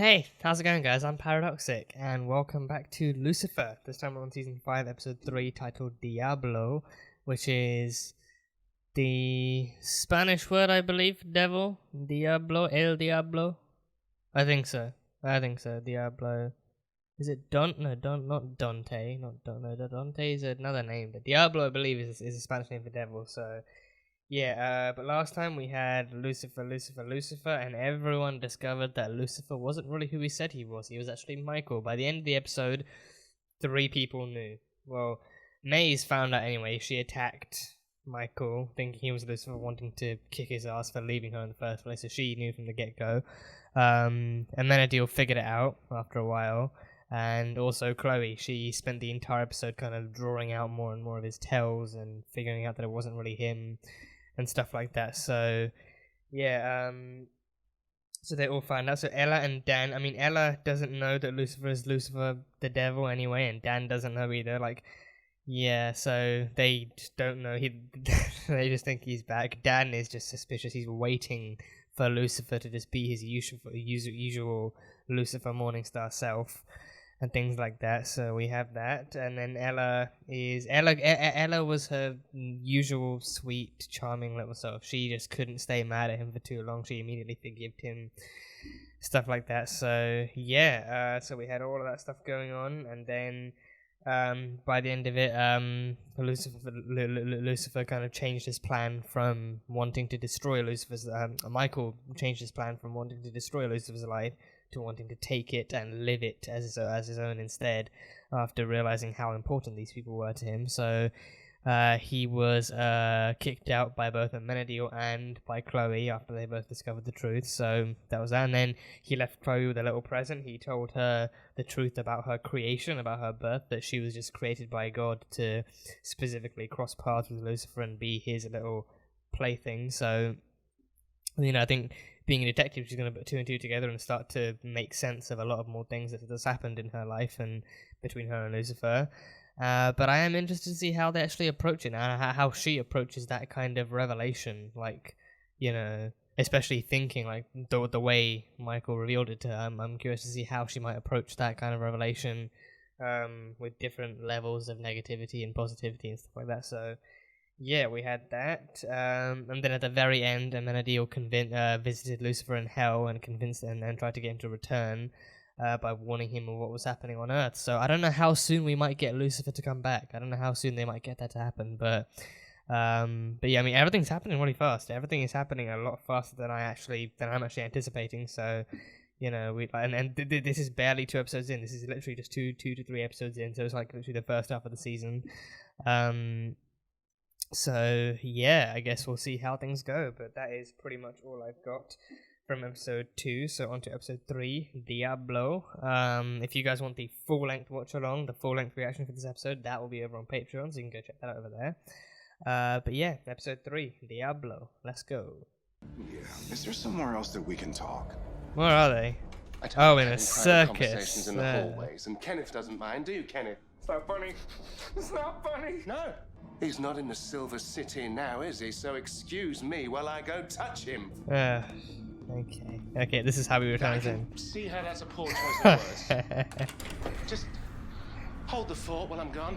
Hey, how's it going, guys? I'm Paradoxic, and welcome back to Lucifer. This time we're on Season 5, Episode 3, titled Diablo, which is the Spanish word, I believe, for devil. Diablo, El Diablo. I think so. Diablo. Is it not Dante. Dante is another name, but Diablo, I believe, is a Spanish name for devil, so... Yeah, but last time we had Lucifer, and everyone discovered that Lucifer wasn't really who he said he was. He was actually Michael. By the end of the episode, 3 people knew. Well, Maze found out anyway. She attacked Michael, thinking he was Lucifer, wanting to kick his ass for leaving her in the first place, so she knew from the get-go. And Menadil figured it out after a while. And also Chloe, she spent the entire episode kind of drawing out more and more of his tells and figuring out that it wasn't really him. And stuff like that. So yeah, so they all find out. So Ella and Dan, Ella doesn't know that Lucifer is Lucifer the devil anyway, and Dan doesn't know either. Like, yeah, so they just don't know. They just think he's back. Dan is just suspicious. He's waiting for Lucifer to just be his usual Lucifer Morningstar self. And things like that, so we have that, and then Ella was her usual sweet, charming little self. She just couldn't stay mad at him for too long. She immediately forgave him, stuff like that. So yeah, so we had all of that stuff going on, and then by the end of it, Lucifer kind of changed his plan from wanting to destroy Lucifer's. Michael changed his plan from wanting to destroy Lucifer's life to wanting to take it and live it as his own instead, after realizing how important these people were to him. So he was kicked out by both Menadil and by Chloe after they both discovered the truth. So that was that. And then he left Chloe with a little present. He told her the truth about her creation, about her birth, that she was just created by God to specifically cross paths with Lucifer and be his little plaything. So, I think being a detective, she's going to put 2 and 2 together and start to make sense of a lot of more things that has happened in her life and between her and Lucifer. But I am interested to see how they actually approach it, and how she approaches that kind of revelation. Like, especially thinking like the way Michael revealed it to her. I'm curious to see how she might approach that kind of revelation with different levels of negativity and positivity and stuff like that. So yeah, we had that, and then at the very end, Menadil visited Lucifer in hell and convinced him and tried to get him to return by warning him of what was happening on Earth. So I don't know how soon we might get Lucifer to come back. I don't know how soon they might get that to happen, but yeah, everything's happening really fast. Everything is happening a lot faster than I'm actually anticipating. So this is barely 2 episodes in. This is literally just 2 to 3 episodes in. So it's like literally the first half of the season. So yeah, I guess we'll see how things go, but that is pretty much all I've got from episode 2. So on to episode 3, Diablo. If you guys want the full-length watch-along, the full-length reaction for this episode, that will be over on Patreon, so you can go check that out over there. But yeah, episode 3, Diablo. Let's go. Yeah. Is there somewhere else that we can talk? Where are they? Oh, in a circus. Conversations in the hallways, and Kenneth doesn't mind, do you, Kenneth? It's not funny. It's not funny. No. He's not in the Silver City now, is he? So excuse me while I go touch him. Okay, this is how we return him. See how that's a poor choice of words. Just hold the fort while I'm gone.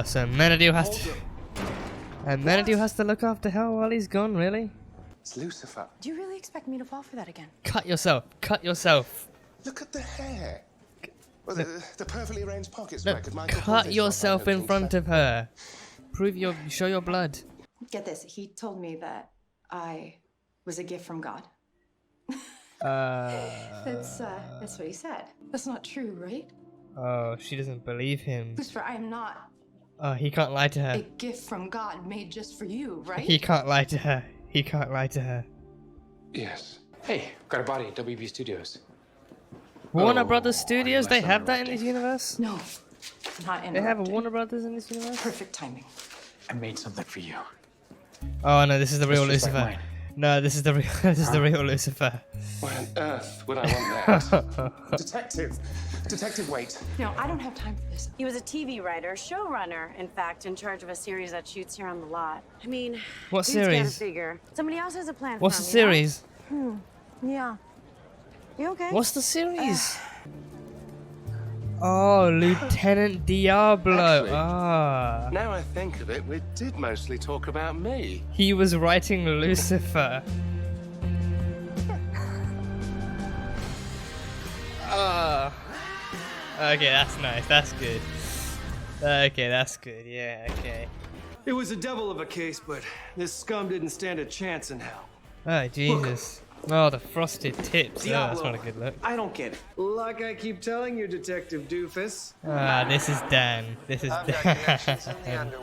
So Menadil has to... And Menadil has to look after Hell while he's gone, really? It's Lucifer. Do you really expect me to fall for that again? Cut yourself. Look at the hair. Well, the perfectly arranged pockets. No, cut yourself in front of her. Show your blood. Get this, he told me that I was a gift from God. That's what he said. That's not true, right? Oh, she doesn't believe him. Lucifer, I am not. Oh, he can't lie to her. A gift from God made just for you, right? He can't lie to her. Yes. Hey, got a body at WB Studios. Warner Brothers Studios? They have that in this universe? No, not in. They have a Warner Brothers in this universe? Perfect timing. I made something for you. Oh no, this is the real Lucifer. Like no, this is the real Lucifer. Why on earth would I want that? Detective, wait. No, I don't have time for this. He was a TV writer, showrunner, in fact, in charge of a series that shoots here on the lot. What dude's gotta series? figure. Somebody else has a plan What's for the him, series? Yeah. You okay? What's the series? Oh, Lieutenant Diablo. Actually, Ah. Now I think of it, we did mostly talk about me. He was writing Lucifer. Ah. Okay, that's nice. That's good. Okay, that's good. Yeah, okay. It was a devil of a case, but this scum didn't stand a chance in hell. Oh, Jesus. Oh, the frosted tips. Oh, that's not a good look. I don't get it. Like I keep telling you, Detective Doofus. Ah, this is Dan. This is Dan.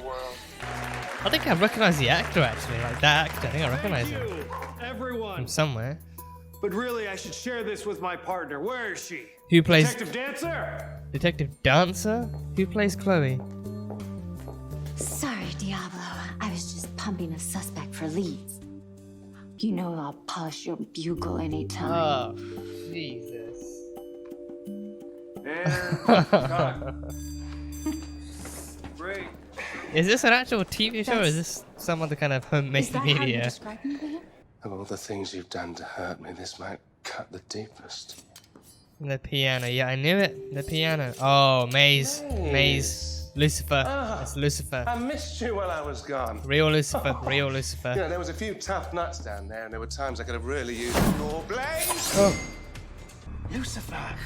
I think I recognize the actor, actually. Like, that actor. I think I recognize him Everyone. from somewhere. But really, I should share this with my partner. Where is she? Who plays... Detective Dancer? Detective Dancer? Who plays Chloe? Sorry, Diablo. I was just pumping a suspect for leads. You know I'll polish your bugle anytime. Oh, Jesus. Great. Is this an actual TV show or is this some other kind of homemade Is that how you media? describe me to him? Of all the things you've done to hurt me, this might cut the deepest. The piano, yeah, I knew it. The piano. Oh, Maze. Maze. Lucifer. That's Lucifer. I missed you while I was gone. Real Lucifer. Real Lucifer. You know, there was a few tough nuts down there, and there were times I could have really used your blade. Oh. Lucifer.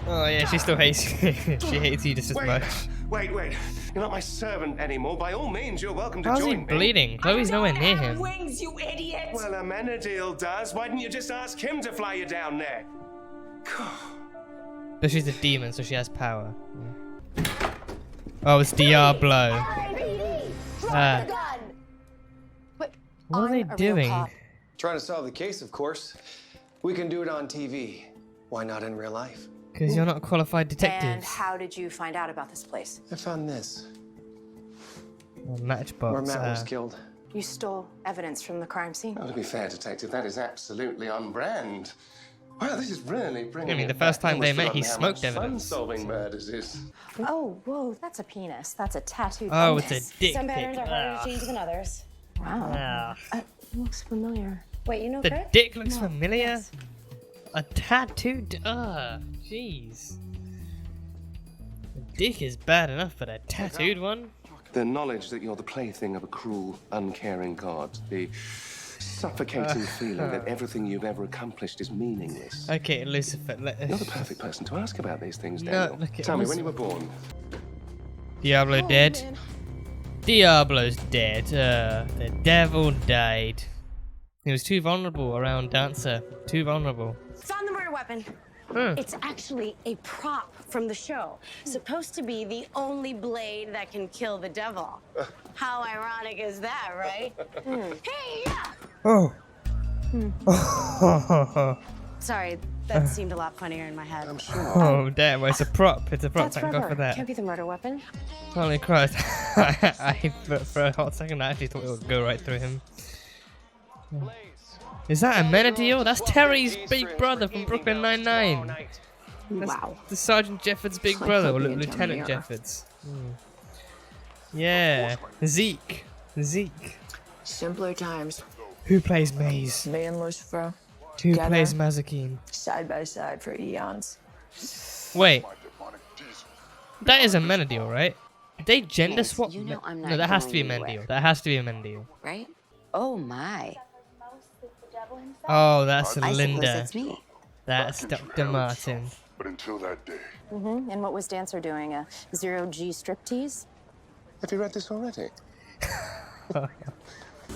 Oh, yeah, she still hates you. She hates you just as much. Wait. You're not my servant anymore. By all means, you're welcome to How's he join me. bleeding? Chloe's nowhere near him. Wings, you idiot! Well, Amenadiel does. Why didn't you just ask him to fly you down there? But she's a demon, so she has power. Yeah. Oh, it's Diablo. What are they doing? Trying to solve the case, of course. We can do it on TV. Why not in real life? Because you're not qualified And detectives. how did you find out about this place? I found this. Oh, Matchbox. Where Matt was killed. You stole evidence from the crime scene. Well, to be fair, Detective, that is absolutely on brand. Well, this is really bringing. I mean, the it first back. time they Almost met, he forgotten how much smoked fun evidence. solving murders is. Oh, whoa, that's a penis. That's a tattooed Oh, penis. it's a dick Some pic. patterns are harder Ah. to change than others. Wow. Ah. Looks familiar. Wait, you know The Chris? dick looks familiar. Yes. A tattooed. Jeez. The dick is bad enough, but a tattooed one? The knowledge that you're the plaything of a cruel, uncaring god. The suffocating feeling that everything you've ever accomplished is meaningless. Okay, Lucifer. You're the perfect person to ask about these things, No, Daniel. look at Tell me, when Lucifer. you were born. Diablo dead. Diablo's dead. The devil died. He was too vulnerable around Dancer. Too vulnerable. Found the murder weapon. Huh. It's actually a prop from the show. Supposed to be the only blade that can kill the devil. How ironic is that, right? Hey, yeah! Oh. Sorry, that seemed a lot funnier in my head. I'm sure. Oh, damn. Well, it's a prop. It's a prop. That's Thank God for rubber. that. Can't be the murder weapon. Holy Christ. For a hot second, I actually thought it would go right through him. Is that Amenadiel? That's Terry's big brother from Brooklyn Nine-Nine. Wow. The Sergeant Jeffords' big brother, or Lieutenant Jeffords. Yeah. Zeke. Simpler times. Who plays Maze? Me and Lucifer, Who Together. plays Mazikeen? side by side for eons. Wait. That is Amenadiel, right? Did they gender Maze, swap? you know I'm No, not that has to be going Amenadiel. anywhere. That has to be Amenadiel. Right? Oh my. Oh, that's I suppose Linda. it's me. That's Dr. Martin. But until that day, And what was Dancer doing? A zero-G striptease? Have you read this already?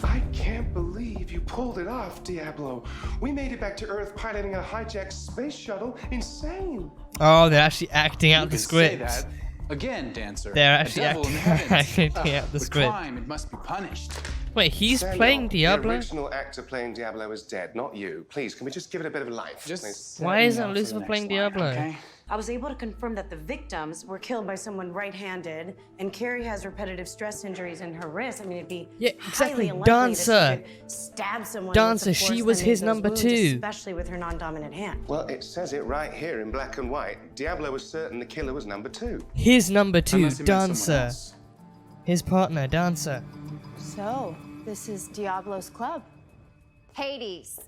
I can't believe you pulled it off, Diablo. We made it back to Earth piloting a hijacked space shuttle. Insane. Oh, they're actually acting out You the can say script. that. Again, Dancer. They're A actually devil in the acting heavens. out the With script. crime, it must be punished. Wait, he's Daniel, playing Diablo? The original actor playing Diablo is dead, not you. Please, can we just give it a bit of life? Just please? set Why me isn't up for the Lucifer next playing line, Diablo? Okay? I was able to confirm that the victims were killed by someone right-handed, and Carrie has repetitive stress injuries in her wrist. I mean, it'd be Yeah, exactly. highly unlikely Dancer. that she could stab someone. Dancer, with the she force was that his made those number wounds, 2. especially with her non-dominant hand. Well, it says it right here in black and white. Diablo was certain the killer was number 2. His number 2, Unless he meant someone Dancer. else. His partner, Dancer. So, this is Diablo's club. Hades,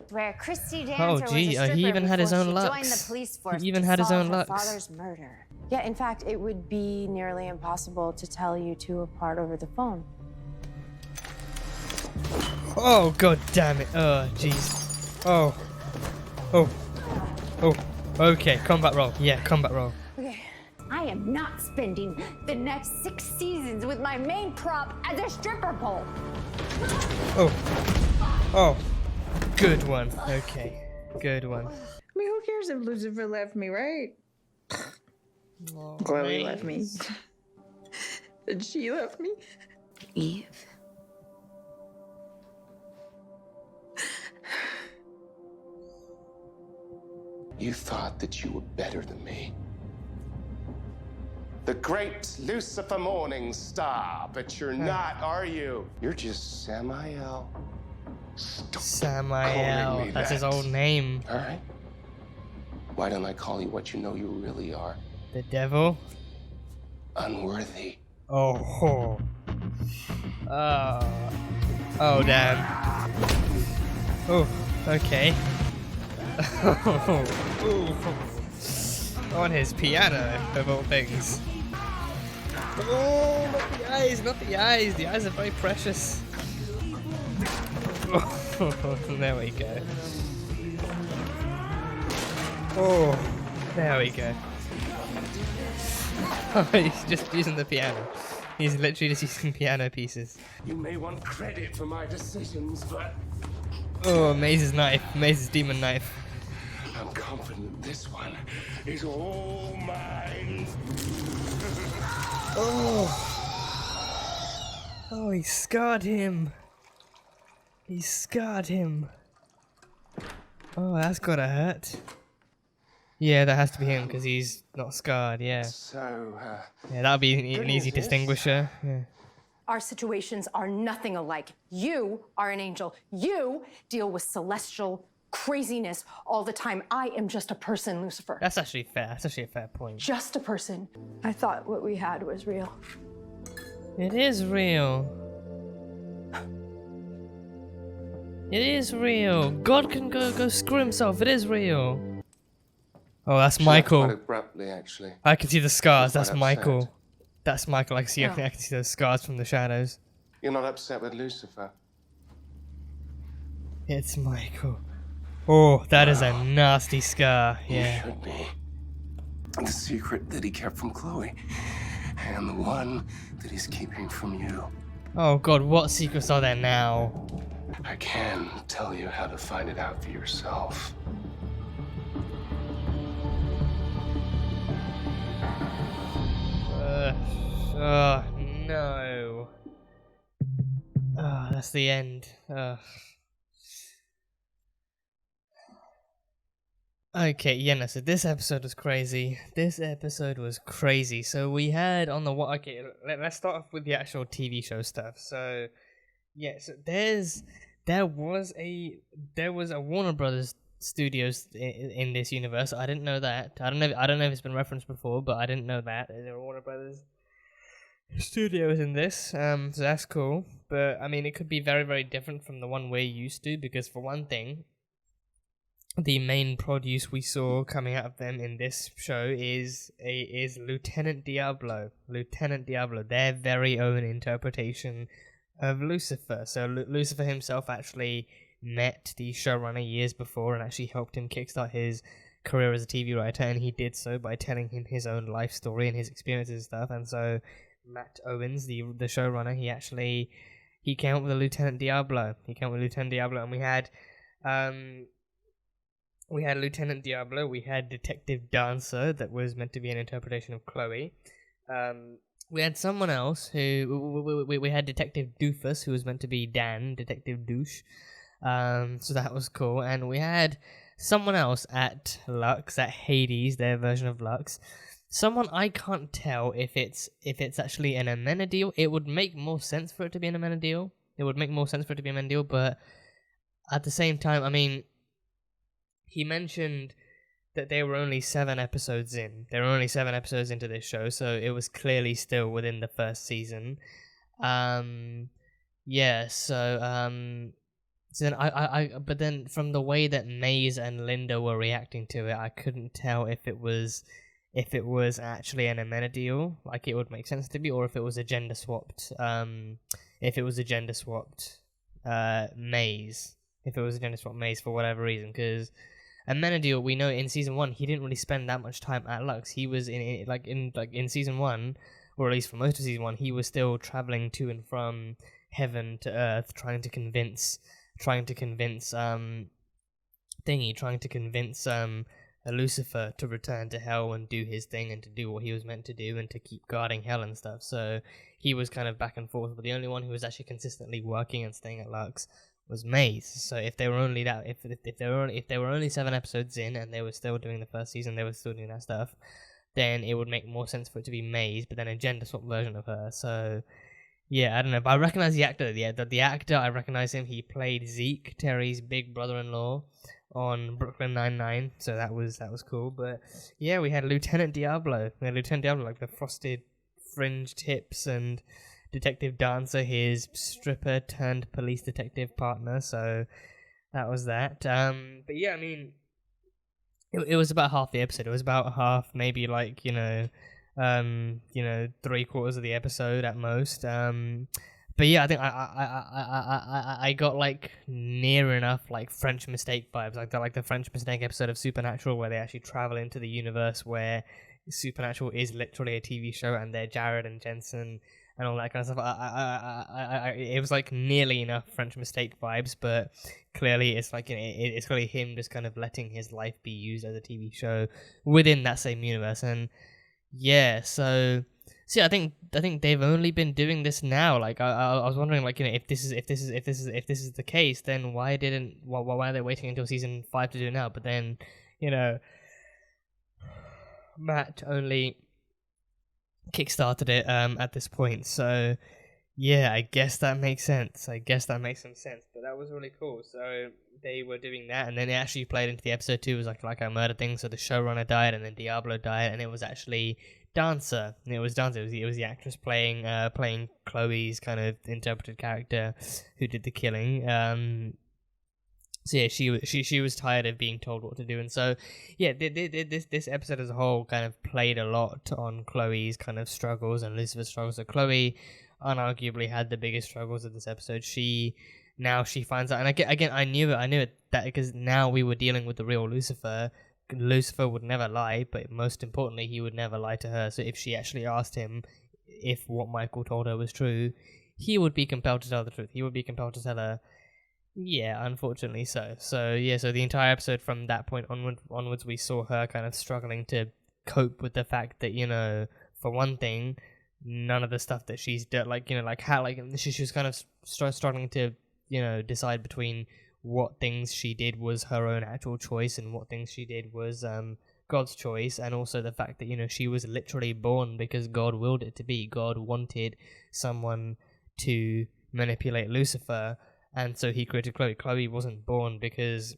where Christy Oh, Dancer gee, was a stripper he even had his before own she Lux. joined the police force He even to had his solve own her Lux. father's murder. Yeah, in fact, it would be nearly impossible to tell you two apart over the phone. Oh, god damn it. Oh, jeez. Oh. Oh. Oh. Okay, combat roll. Yeah, combat roll. Okay. I am not spending the next 6 seasons with my main prop as a stripper pole. Oh. Oh. Good one. Okay. Good one. I mean, who cares if Lucifer left me, right? Oh, Chloe left me. And she left me. Eve. You thought that you were better than me. The great Lucifer morning star, but you're not, are you? You're just Samael. Stop calling Samael. me That's his that. old name. All right. Why don't I call you what you know you really are? The devil. Unworthy. Oh. Oh. Oh. Oh, damn. Oh, okay. On his piano, of all things. Oh, not the eyes, not the eyes. The eyes are very precious. Oh, there we go. Oh, there we go. Oh, he's just using the piano. He's literally just using piano pieces. You may want credit for my decisions, but Oh, Maze's knife. Maze's demon knife. I'm confident this one is all mine. Oh. Oh, he scarred him. He scarred him. Oh, that's gotta hurt. Yeah, that has to be him because he's not scarred, yeah. So, Yeah, that'll be an easy news is- distinguisher. Yeah. Our situations are nothing alike. You are an angel. You deal with celestial craziness all the time. I am just a person, Lucifer. That's actually fair. That's actually a fair point. Just a person. I thought what we had was real. It is real. It is real. God can go screw himself. It is real. Oh, that's she left quite Michael. abruptly, actually. I can see the scars. Quite That's upset. Michael. That's Michael. I can see. I can see those scars from the shadows. You're not upset with Lucifer. It's Michael. Oh, that is a nasty scar. You Yeah. should be. The secret that he kept from Chloe. And the one that he's keeping from you. Oh God, what secrets are there now? I can tell you how to find it out for yourself. Oh no. Oh, that's the end. Okay, yeah, no, so this episode was crazy. This episode was crazy. So we had on the okay, let's start off with the actual TV show stuff. So yeah, so there was a Warner Brothers Studios in this universe. I didn't know that. I don't know if it's been referenced before, but I didn't know that there were Warner Brothers Studios in this. So that's cool. But I mean, it could be very, very different from the one we're used to, because for one thing, the main produce we saw coming out of them in this show is Lieutenant Diablo. Lieutenant Diablo, their very own interpretation of Lucifer. So Lucifer himself actually met the showrunner years before and actually helped him kickstart his career as a TV writer, and he did so by telling him his own life story and his experiences and stuff. And so Matt Owens, the showrunner, he came up with a Lieutenant Diablo. And we had Lieutenant Diablo, we had Detective Dancer, that was meant to be an interpretation of Chloe. We had someone else who we had Detective Doofus, who was meant to be Dan, Detective Douche. So that was cool. And we had someone else at Lux, at Hades, their version of Lux. Someone I can't tell if it's actually an Amenadiel. It would make more sense for it to be an Amenadiel. But at the same time, I mean, he mentioned that they were only 7 episodes in. They were only 7 episodes into this show, so it was clearly still within the first season. So then but then from the way that Maze and Linda were reacting to it, I couldn't tell if it was actually an Amenadiel, like it would make sense to be, or if it was a gender swapped Maze. If it was a gender swapped Maze for whatever reason, because Amenadiel, we know in season 1 he didn't really spend that much time at Lux. He was in season 1, or at least for most of season 1, he was still traveling to and from heaven to earth, trying to convince Lucifer to return to hell and do his thing and to do what he was meant to do and to keep guarding hell and stuff. So he was kind of back and forth, but the only one who was actually consistently working and staying at Lux was Maze. So if they were only 7 episodes in and they were still doing the first season, they were still doing that stuff, then it would make more sense for it to be Maze, but then a gender swap version of her. So yeah, I don't know, but I recognize the actor. The actor, I recognize him. He played Zeke, Terry's big brother-in-law on Brooklyn Nine-Nine, so that was cool. But yeah, we had Lieutenant Diablo. Like the frosted fringe tips, and Detective Dancer, his stripper turned police detective partner. So that was that. But yeah, I mean, it was about half the episode. It was about half, maybe like 3/4 of the episode at most. But yeah, I think I got like near enough like French Mistake vibes, like the French Mistake episode of Supernatural where they actually travel into the universe where Supernatural is literally a TV show and they're Jared and Jensen and all that kind of stuff. It was like nearly enough French Mistake vibes, but clearly it's like it's clearly him just kind of letting his life be used as a TV show within that same universe. And yeah, so I think they've only been doing this now. Like I was wondering, like, if this is the case, then why are they waiting until season 5 to do it now? But then, Matt only kickstarted it at this point, so yeah, I guess that makes sense. Some sense. But that was really cool. So they were doing that, and then it actually played into the episode 2. It was like a murder thing. So the showrunner died, and then Diablo died, and it was actually Dancer. It was the actress playing Chloe's kind of interpreted character who did the killing. So yeah, she was tired of being told what to do, and so yeah, this episode as a whole kind of played a lot on Chloe's kind of struggles and Lucifer's struggles. So Chloe unarguably had the biggest struggles of this episode. She finds out, and again I knew it that because now we were dealing with the real Lucifer. Lucifer would never lie, but most importantly, he would never lie to her. So if she actually asked him if what Michael told her was true, he would be compelled to tell the truth. He would be compelled to tell her, yeah, unfortunately so. So yeah, so the entire episode from that point onwards, we saw her kind of struggling to cope with the fact that, for one thing, none of the stuff that she's done, she was kind of struggling to, decide between what things she did was her own actual choice and what things she did was God's choice, and also the fact that she was literally born because God willed it to be. God wanted someone to manipulate Lucifer, and so he created Chloe. Chloe wasn't born because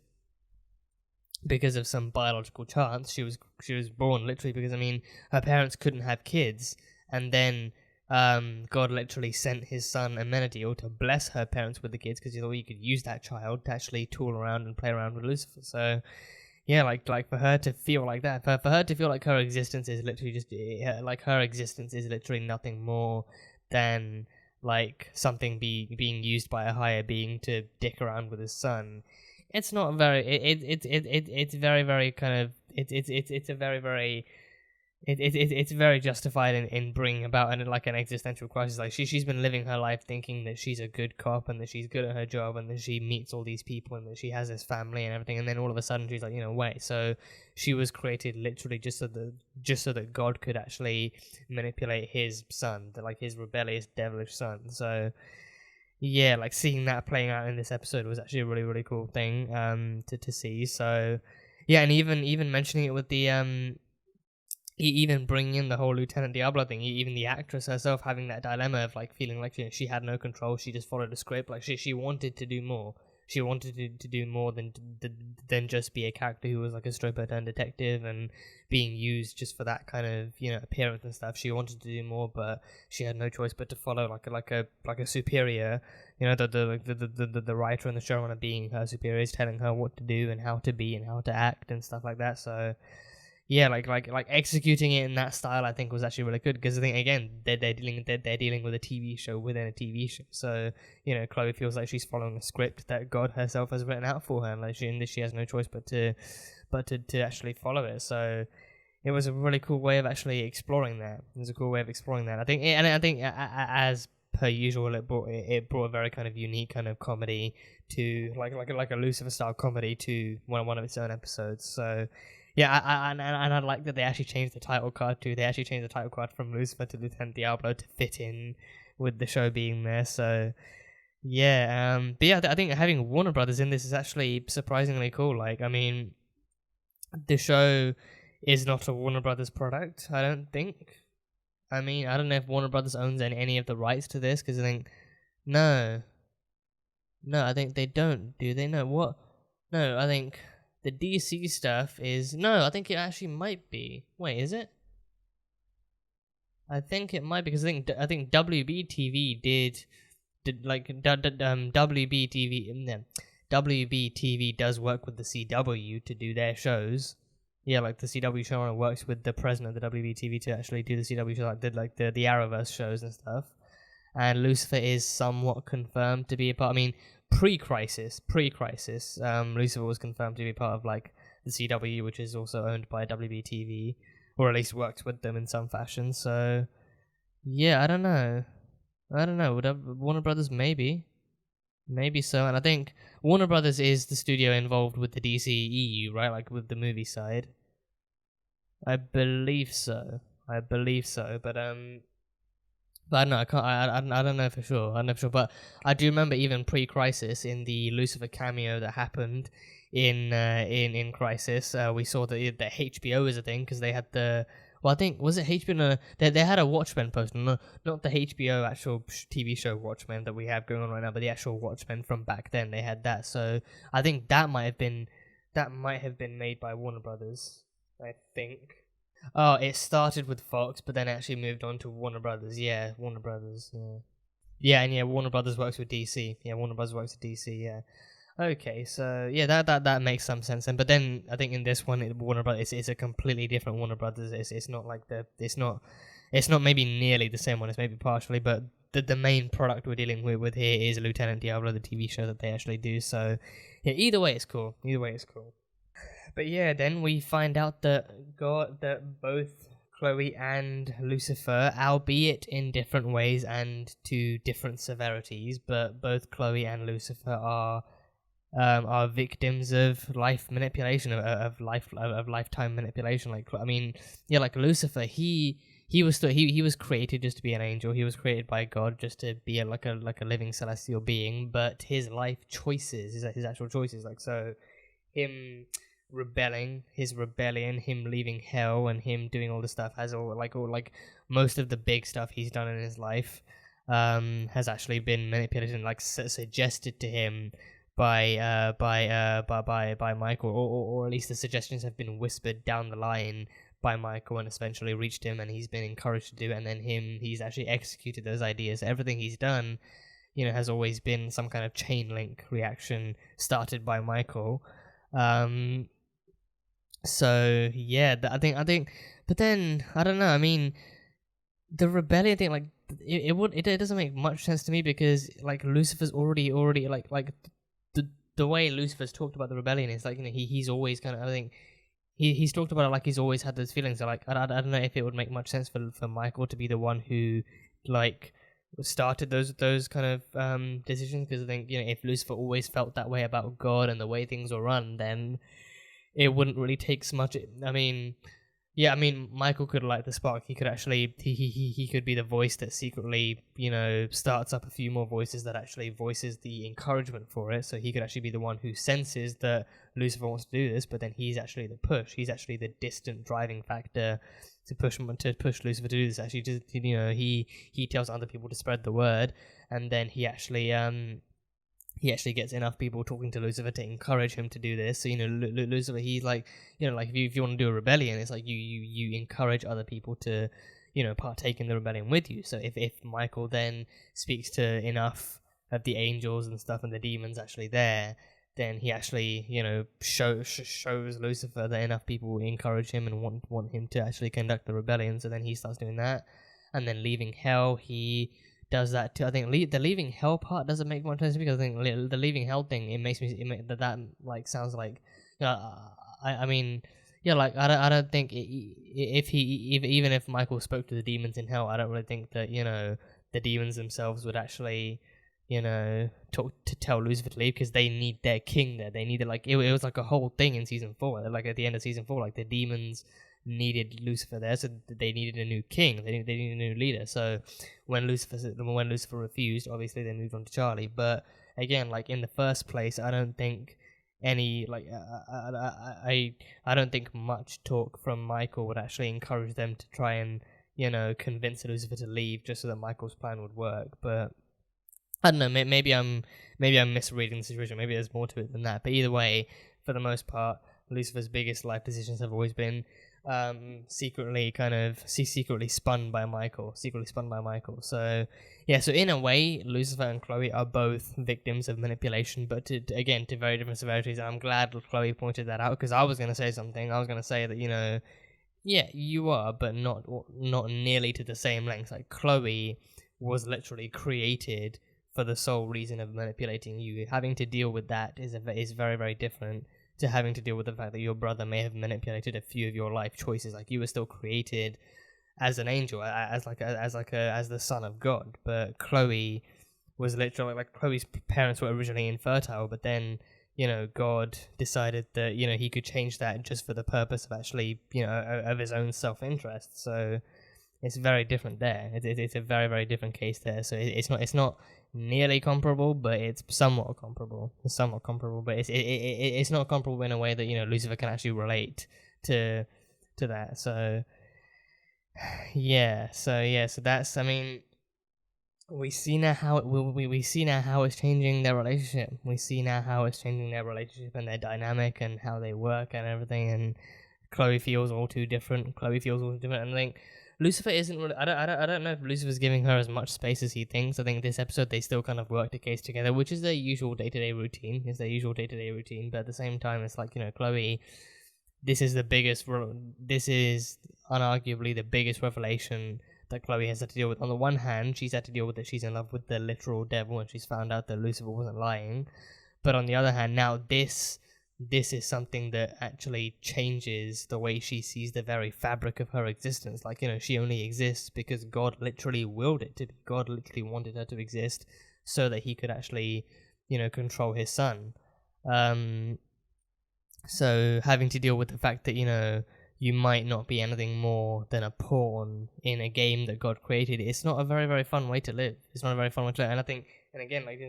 of some biological chance. She was born literally because her parents couldn't have kids, and then God literally sent his son Amenadiel to bless her parents with the kids because he thought he could use that child to actually tool around and play around with Lucifer. So yeah, like for her to feel like that, for her to feel like her existence is literally nothing more than like something being used by a higher being to dick around with his son. It's not very. It's very very kind of. It's a very very. It's very justified in bringing about an existential crisis. Like she's been living her life thinking that she's a good cop and that she's good at her job and that she meets all these people and that she has this family and everything, and then all of a sudden she's like, wait. So she was created literally just so that God could actually manipulate his son, his rebellious, devilish son. So yeah, like seeing that playing out in this episode was actually a really really cool thing to see. So yeah, and even mentioning it with the even bringing in the whole Lieutenant Diablo thing, even the actress herself having that dilemma of feeling like she had no control, she just followed the script, she wanted to do more. she wanted to do more than just be a character who was like a stripper turned detective and being used just for that kind of, you know, appearance and stuff. She wanted to do more, but she had no choice but to follow like a superior. You know, the writer and the showrunner being her superiors, telling her what to do and how to be and how to act and stuff like that. So yeah, like executing it in that style, I think was actually really good, because I think again they're dealing with a TV show within a TV show. So, you know, Chloe feels like she's following a script that God herself has written out for her, and like she has no choice but to actually follow it. So it was a really cool way of actually exploring that. It was a cool way of exploring that. I think, as per usual, it brought a very kind of unique kind of comedy to like a Lucifer style comedy to one of its own episodes. So. Yeah, I like that they actually changed the title card too. They actually changed the title card from Lucifer to Lieutenant Diablo to fit in with the show being there. So, yeah, but yeah, I think having Warner Brothers in this is actually surprisingly cool. Like, I mean, the show is not a Warner Brothers product, I don't think. I mean, I don't know if Warner Brothers owns any of the rights to this, because I think, no, I think they don't, do they? No, what? No, I think... The DC stuff is... No, I think it actually might be. Wait, is it? I think it might be, because I think WBTV did like WBTV does work with the CW to do their shows. Yeah, like the CW showrunner works with the president of the WBTV to actually do the CW show, like did like the Arrowverse shows and stuff. And Lucifer is somewhat confirmed to be a part. I mean, pre-crisis, Lucifer was confirmed to be part of like the CW, which is also owned by WBTV, or at least works with them in some fashion. So, yeah, I don't know. Would Warner Brothers maybe so? And I think Warner Brothers is the studio involved with the DCEU, right? Like with the movie side. I believe so. But I don't know. I don't know for sure. But I do remember even pre-Crisis in the Lucifer cameo that happened in Crisis. We saw that HBO is a thing, because they had the... Well, I think, was it HBO? No, they had a Watchmen poster. No, not the HBO actual TV show Watchmen that we have going on right now, but the actual Watchmen from back then. They had that. So I think that might have been made by Warner Brothers, I think. Oh, it started with Fox, but then actually moved on to Warner Brothers. Yeah, Warner Brothers. Yeah, and Warner Brothers works with DC. Yeah, Warner Brothers works with DC. Yeah. Okay, so yeah, that makes some sense. But then I think in this one, Warner Brothers is a completely different Warner Brothers. It's not like it's not maybe nearly the same one. It's maybe partially, but the main product we're dealing with here is Lieutenant Diablo, the TV show that they actually do. So yeah, either way, it's cool. But yeah, then we find out that both Chloe and Lucifer, albeit in different ways and to different severities, but both Chloe and Lucifer are victims of life manipulation, of lifetime manipulation. Like, I mean, yeah, like Lucifer, he was created just to be an angel. He was created by God just to be like a living celestial being. But his life choices, his actual choices, like so, him his rebellion, him leaving hell, and him doing all this stuff has all most of the big stuff he's done in his life has actually been manipulated and like suggested to him by Michael, or at least the suggestions have been whispered down the line by Michael and eventually reached him, and he's been encouraged to do it, and then he's actually executed those ideas. Everything he's done, has always been some kind of chain link reaction started by Michael. So yeah, I think, but then I don't know. I mean, the rebellion thing, like it doesn't make much sense to me, because like Lucifer's already like the way Lucifer's talked about the rebellion is like he's always kind of, I think he's talked about it like he's always had those feelings. So like I don't know if it would make much sense for Michael to be the one who like started those kind of decisions, because I think if Lucifer always felt that way about God and the way things are run, then it wouldn't really take so much. I mean, Michael could light the spark. He could actually he could be the voice that secretly starts up a few more voices that actually voices the encouragement for it. So he could actually be the one who senses that Lucifer wants to do this, but then he's actually the push. He's actually the distant driving factor to push Lucifer to do this. Actually, just he tells other people to spread the word, and then he actually he actually gets enough people talking to Lucifer to encourage him to do this. So, you know, Lucifer, he's like, you know, like if you want to do a rebellion, it's like you encourage other people to, you know, partake in the rebellion with you. So if Michael then speaks to enough of the angels and stuff and the demons actually there, then he actually, you know, shows Lucifer that enough people encourage him and want him to actually conduct the rebellion. So then he starts doing that. And then leaving hell, he does that too. I think the leaving hell part doesn't make much sense, because I think the leaving hell thing, that like sounds like, you know, I mean, yeah, like I don't think even if Michael spoke to the demons in hell, I don't really think that, you know, the demons themselves would actually, you know, tell Lucifer to leave, because they need their king there. They needed, like, it was like a whole thing in season 4. Like at the end of season 4, like the demons needed Lucifer there, so they needed a new king. They needed a new leader. So when Lucifer refused, obviously they moved on to Charlie. But again, like in the first place, I don't think any I don't think much talk from Michael would actually encourage them to try and, you know, convince Lucifer to leave just so that Michael's plan would work. But I don't know, maybe I'm misreading the situation. Maybe there's more to it than that. But either way, for the most part, Lucifer's biggest life decisions have always been secretly spun by Michael. So yeah, so in a way, Lucifer and Chloe are both victims of manipulation, but to very different severities. I'm glad Chloe pointed that out, because I was going to say something. I was going to say that, you know, yeah, you are, but not nearly to the same length. Like, Chloe was literally created for the sole reason of manipulating you. Having to deal with that is very, very different to having to deal with the fact that your brother may have manipulated a few of your life choices. Like, you were still created as an angel, as the son of God. But Chloe was literally, like, Chloe's parents were originally infertile, but then, you know, God decided that, you know, he could change that just for the purpose of actually, you know, of his own self-interest. So it's very different there. It's a very, very different case there. So it's not nearly comparable, but it's somewhat comparable. But it's not comparable in a way that, you know, Lucifer can actually relate to that. So that's, I mean, we see now how it's changing their relationship. And their dynamic and how they work and everything. And Chloe feels all too different. And I think Lucifer isn't really, I don't know if Lucifer's giving her as much space as he thinks. I think this episode they still kind of work the case together, which is their usual day-to-day routine. But at the same time, it's like, you know, Chloe, this is unarguably the biggest revelation that Chloe has had to deal with. On the one hand, she's had to deal with that she's in love with the literal devil, and she's found out that Lucifer wasn't lying. But on the other hand, now this is something that actually changes the way she sees the very fabric of her existence. Like, you know, she only exists because God literally willed it to be. God literally wanted her to exist so that he could actually, you know, control his son. So having to deal with the fact that, you know, you might not be anything more than a pawn in a game that God created, it's not a very, very fun way to live. And I think, and again, like,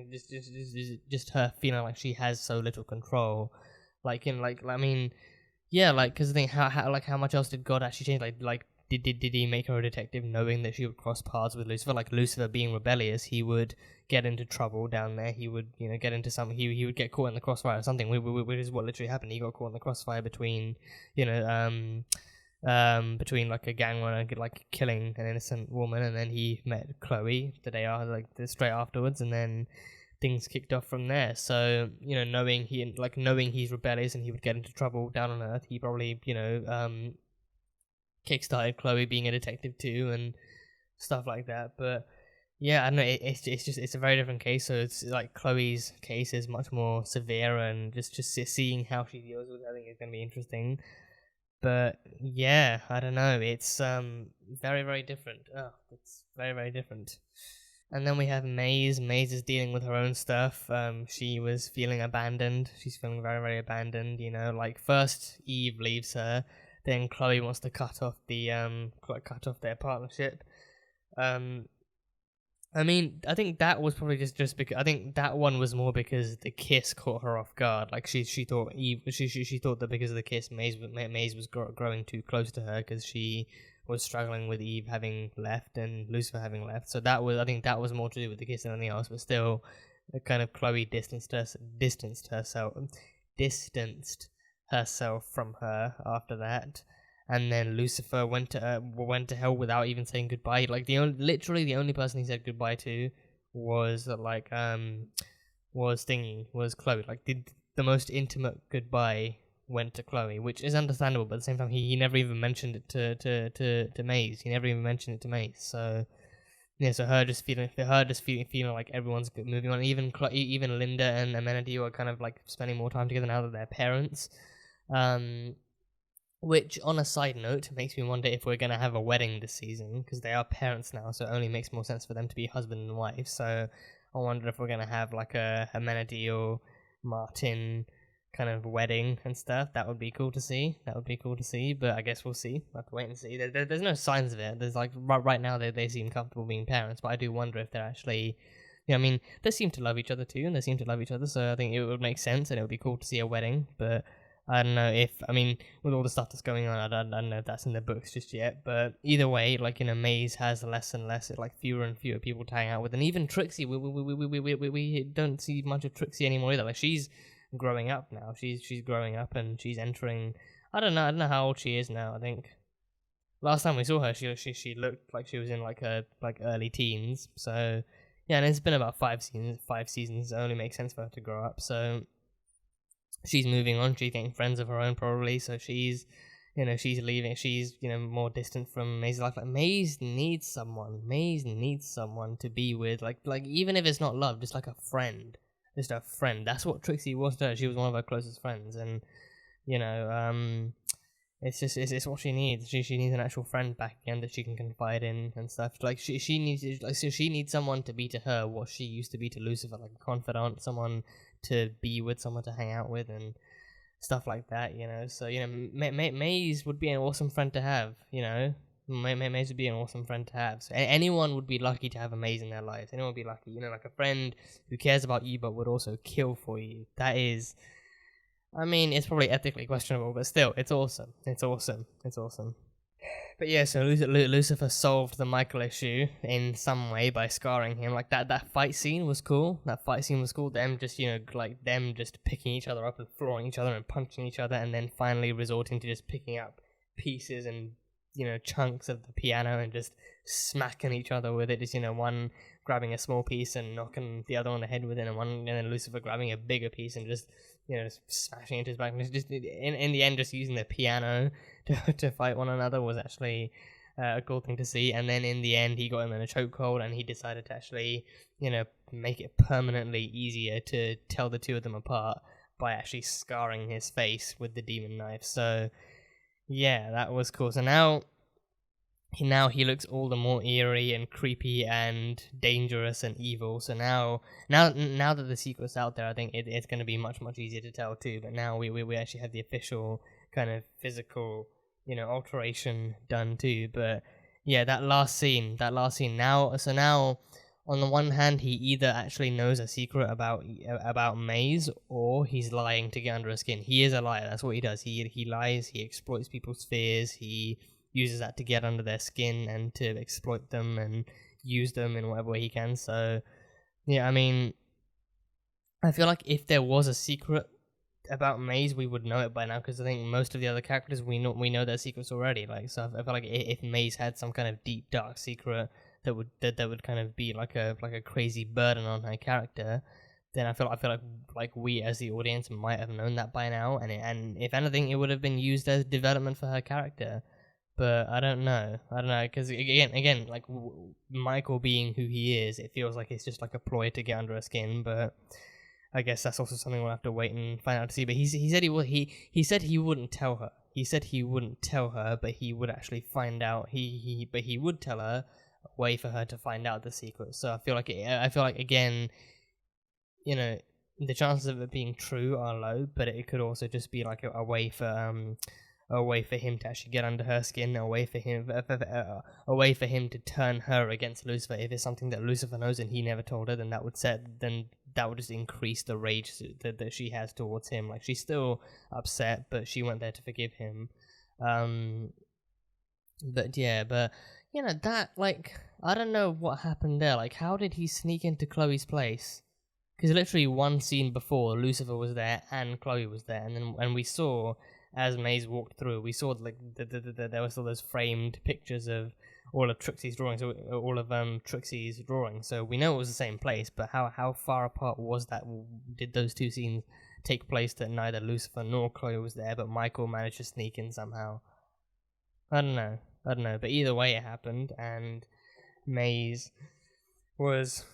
just her feeling like she has so little control. Like, in, like, I mean, yeah, like, because I think how much else did God actually change? Like, did he make her a detective knowing that she would cross paths with Lucifer? Like, Lucifer being rebellious, he would get into trouble down there. He would, you know, get into something. He would get caught in the crossfire or something. Which is what literally happened. He got caught in the crossfire between, you know, between like a gang runner, like killing an innocent woman, and then he met Chloe straight afterwards, and then things kicked off from there. So, you know, knowing he's rebellious and he would get into trouble down on Earth, he probably, you know, kickstarted Chloe being a detective too and stuff like that. But yeah, I don't know, it's a very different case. So it's like Chloe's case is much more severe, and just seeing how she deals with it, I think is going to be interesting. But yeah, I don't know, it's very, very different. It's very, very different. And then we have Maze. Maze is dealing with her own stuff. She was feeling abandoned. She's feeling very, very abandoned. You know, like, first Eve leaves her, then Chloe wants to cut off their partnership. I mean, I think that was probably just because I think that one was more because the kiss caught her off guard. Like, she thought she thought that because of the kiss, Maze was growing too close to her, because she was struggling with Eve having left and Lucifer having left. So I think that was more to do with the kiss than anything else. But still, kind of Chloe distanced herself from her after that, and then Lucifer went to hell without even saying goodbye. Like literally the only person he said goodbye to was was Chloe. Like the most intimate goodbye went to Chloe, which is understandable, but at the same time he never even mentioned it to Maze. He never even mentioned it to Maze. So yeah, so her just feeling like everyone's moving on. Even Linda and Amenity are kind of like spending more time together now that they're parents. Which, on a side note, makes me wonder if we're gonna have a wedding this season, because they are parents now, so it only makes more sense for them to be husband and wife. So I wonder if we're gonna have like a Amenity or Martin kind of wedding and stuff. That would be cool to see. But I guess we'll see. We'll have to wait and see. There's no signs of it. There's like right now they seem comfortable being parents, but I do wonder if they're actually. Yeah, I mean, they seem to love each other too, and they seem to love each other. So I think it would make sense, and it would be cool to see a wedding. But I don't know if, I mean, with all the stuff that's going on, I don't know if that's in the books just yet. But either way, like, you know, Maze has less and less, like fewer and fewer people to hang out with, and even Trixie, we don't see much of Trixie anymore either. Like, she's growing up now. She's growing up, and she's entering. I don't know how old she is now. I think last time we saw her, she looked like she was in like her early teens. So yeah, and it's been about 5 seasons. It only makes sense for her to grow up. So she's moving on. She's getting friends of her own probably. So she's leaving. She's, more distant from Maze's life. Like, Maze needs someone. Maze needs someone to be with. Like even if it's not love, just like a friend. Just a friend. That's what Trixie was to her. She was one of her closest friends, and it's what she needs. She needs an actual friend back again that she can confide in and stuff. Like she needs someone to be to her what she used to be to Lucifer, like a confidant, someone to be with, someone to hang out with, and stuff like that. So Maze would be an awesome friend to have. Maze would be an awesome friend to have. So anyone would be lucky to have a Maze in their lives. Anyone would be lucky. Like a friend who cares about you but would also kill for you. That is, I mean, it's probably ethically questionable, but still, it's awesome. It's awesome. But yeah, so Lucifer solved the Michael issue in some way by scarring him. Like that fight scene was cool. Them just, them just picking each other up and flooring each other and punching each other, and then finally resorting to just picking up pieces and chunks of the piano and just smacking each other with it. Just one grabbing a small piece and knocking the other on the head with it, and then Lucifer grabbing a bigger piece and just just smashing into his back. And just in the end, just using the piano to fight one another was actually a cool thing to see. And then in the end, he got him in a chokehold, and he decided to actually make it permanently easier to tell the two of them apart by actually scarring his face with the demon knife. So yeah, that was cool. So now he looks all the more eerie and creepy and dangerous and evil. So now that the secret's out there, I think it's going to be much easier to tell too. But now we actually have the official kind of physical alteration done too. But yeah, that last scene now. So now, on the one hand, he either actually knows a secret about Maze, or he's lying to get under her skin. He is a liar. That's what he does. He lies. He exploits people's fears. He uses that to get under their skin and to exploit them and use them in whatever way he can. So yeah, I mean, I feel like if there was a secret about Maze, we would know it by now, because I think most of the other characters we know their secrets already. Like, so I feel like if Maze had some kind of deep dark secret that would kind of be like a crazy burden on her character, then I feel like we as the audience might have known that by now, and if anything, it would have been used as development for her character. But I don't know, because again, like Michael being who he is, it feels like it's just like a ploy to get under her skin. But I guess that's also something we'll have to wait and find out to see. But he said he wouldn't tell her. He said he wouldn't tell her, but he would actually find out. But he would tell her a way for her to find out the secret. So I feel like again, the chances of it being true are low, but it could also just be like a way for him to actually get under her skin, a way for him to turn her against Lucifer. If it's something that Lucifer knows and he never told her, then that would just increase the rage that she has towards him. Like, she's still upset, but she went there to forgive him. But that, like, I don't know what happened there. Like, how did he sneak into Chloe's place? because literally one scene before, Lucifer was there and Chloe was there, and we saw as Maze walked through, we saw like there were still those framed pictures of all of Trixie's drawings, all of Trixie's drawings. So we know it was the same place, but how far apart was that? Did those two scenes take place that neither Lucifer nor Chloe was there, but Michael managed to sneak in somehow? I don't know, but either way it happened, and Maze was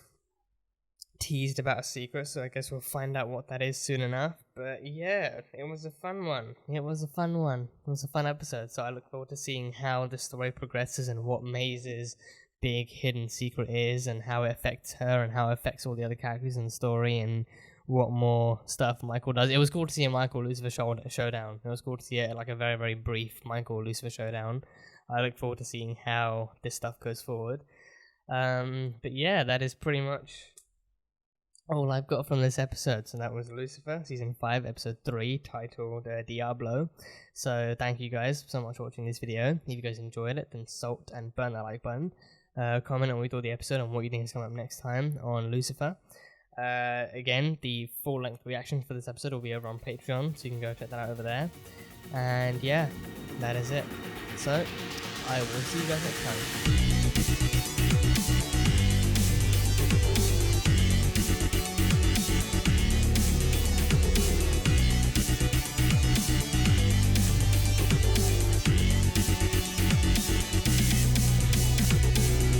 teased about a secret, so I guess we'll find out what that is soon enough. But yeah, it was a fun one. It was a fun episode, so I look forward to seeing how the story progresses and what Maze's big hidden secret is, and how it affects her and how it affects all the other characters in the story, and what more stuff Michael does. It was cool to see a Michael Lucifer showdown. It was cool to see it like a very, very brief Michael Lucifer showdown. I look forward to seeing how this stuff goes forward. But yeah, that is pretty much all I've got from this episode. So that was Lucifer, season 5, episode 3, titled Diablo. So thank you guys so much for watching this video. If you guys enjoyed it, then salt and burn that like button. Comment on what you thought of the episode and what you think is coming up next time on Lucifer. Again, the full-length reaction for this episode will be over on Patreon, so you can go check that out over there. And yeah, that is it. So I will see you guys next time.